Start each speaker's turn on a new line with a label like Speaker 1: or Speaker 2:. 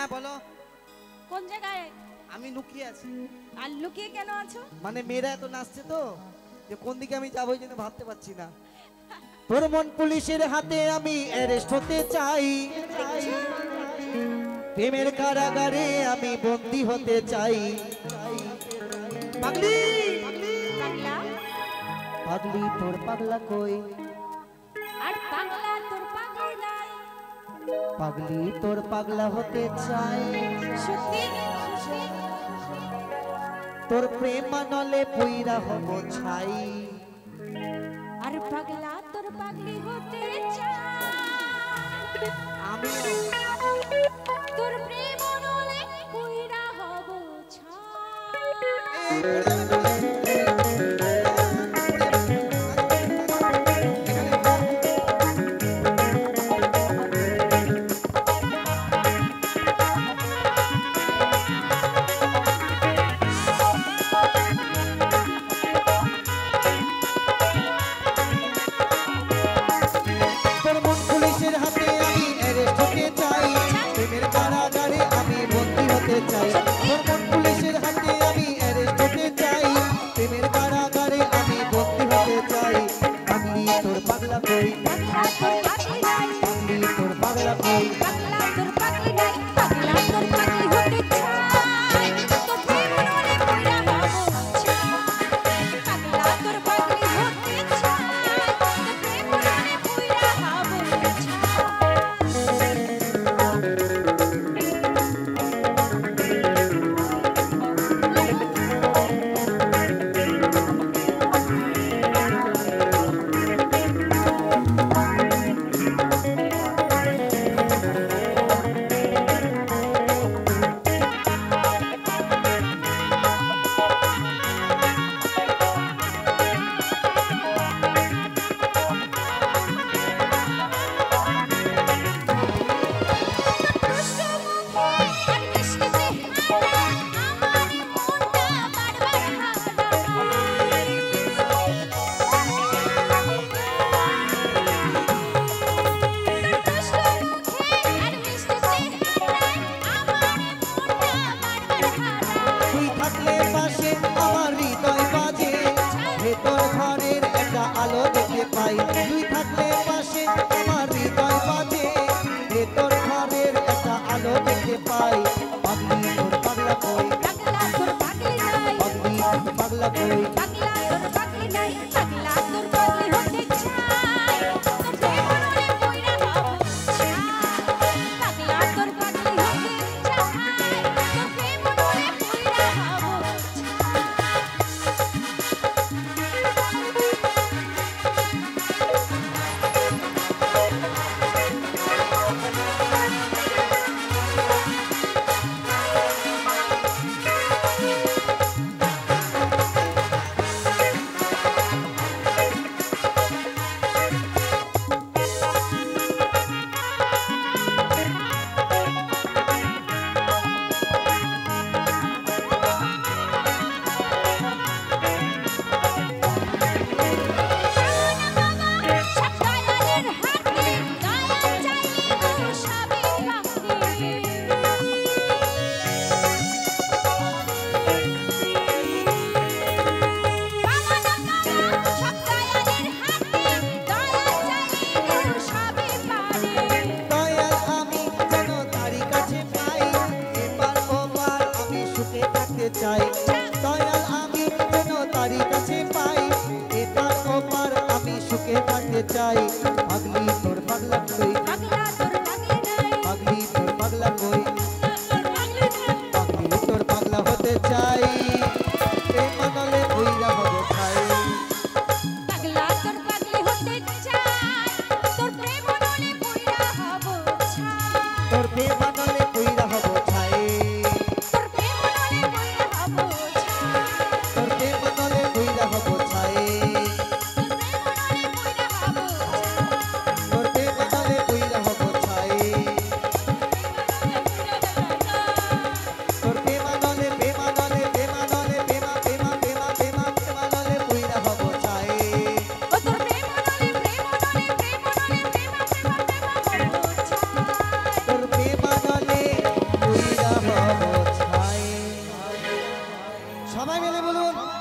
Speaker 1: হ্যাঁ বলো।
Speaker 2: কোন জায়গায়?
Speaker 1: আমি লুকিয়ে আছি।
Speaker 2: আর লুকিয়ে কেন আছো?
Speaker 1: মানে মেয়েরা এত নাচছে তো যে কোন দিকে আমি যাবো যেন ভাবতে পারছি না। তোর মন পুলিশের হাতে আমি অ্যারেস্ট হতে চাই, প্রেমের কারাগারে আমি বন্দী হতে চাই। পাগলি
Speaker 2: পাগলা
Speaker 1: পাগলি তোর পাগলা কই,
Speaker 2: আর পাগলা তোর পাগল নাই।
Speaker 1: পাগলি তোর পাগলা হতে চাই।
Speaker 2: সত্যি
Speaker 1: তোর প্রেম মানলে পুইরা হব ছাই।
Speaker 2: আর পাগলা তোর পাগলি হতে চাই।
Speaker 1: আমি
Speaker 2: তোর প্রেম নলে পুইরা হব ছাই।
Speaker 1: তোর মন পুলিশের হাতে আমি অ্যারেস্ট হতে চাই, প্রেমের কারাগারে আমি বন্দী হতে চাই। তোর মন পুলিশের হাতে আমি অ্যারেস্ট হতে চাই, প্রেমের কারাগারে আমি বন্দী হতে চাই। পাগলি তোর পাগলা কই,
Speaker 2: পাগলা তোর পাগলি নাই।
Speaker 1: পাগলি তোর পাগলা কই,
Speaker 2: পাগলা তোর পাগলি নাই। পাগলা তোর পাগলি হতে চাই। তোর প্রেম নলে পুইরা হব ছাই। পাগলা তোর পাগলি হতে চাই। তোর প্রেম নলে পুইরা হব
Speaker 1: তুই থাকলে পাশে আমার হৃদয় বাজে, ভেতর ঘরের একটা আলো দেখতে পাই। তুই থাকলে পাশে আমার হৃদয় বাজে, ভেতর ঘরের একটা আলো দেখতে পাই। পাগলি তোর পাগলা কই,
Speaker 2: পাগলা তোর পাগলি নাই।
Speaker 1: পাগলি তোর পাগলা কই,
Speaker 2: পাগলা তোর পাগলি নাই। পাগলা তোর পাগলি হতে চাই। তোর প্রেম নলে পুইরা হব ছাই। পাগলা তোর পাগলি হতে চাই। তোর প্রেম নলে পুইরা হব সব দয়ালের হাতে। দয়া চাইলে গো সবই পাবে। সব দয়ালের হাতে। দয়া চাইলে গো সবই পাবে।
Speaker 1: দয়াল আমি যেন তারি কাছে পাই, এবার ওবার আমি সুখে থাকতে চাই। দয়াল আমি যেন তারি কাছে পাই, এবার ওবার আমি সুখে থাকতে চাই। পাগলি তোর পাগলা কই,
Speaker 2: পাগলা তোর পাগলি নাই।
Speaker 1: পাগলি তোর পাগলা কই,
Speaker 2: তোর পাগলি নাই।
Speaker 1: পাগলি তোর পাগলা হতে চাই। প্রেম মানলে পুইরা হব ছাই।
Speaker 2: পাগলা তোর পাগলি হতে চাই। তোর প্রেম নলে পুইরা হব ছাই।
Speaker 1: তোর প্রেম মানলে পুইরা হব ছাই।
Speaker 2: তোর প্রেম নলে পুইরা হব ছাই।
Speaker 1: তোর প্রেম মানলে পুইরা হব ছাই।
Speaker 2: তোর প্রেম নলে পুইরা হব ছাই।
Speaker 1: তোর প্রেম মানলে পুইরা হব ছাই। তোর প্রেম মানলে প্রেম মানলে প্রেম প্রেম প্রেম প্রেম প্রেম মানলে পুইরা হব ছাই।
Speaker 2: ও তোর প্রেম নলে প্রেম নলে প্রেম নলে প্রেম প্রেম প্রেম হব ছাই।
Speaker 1: তোর প্রেম মানলে সবাই মিলে বলুন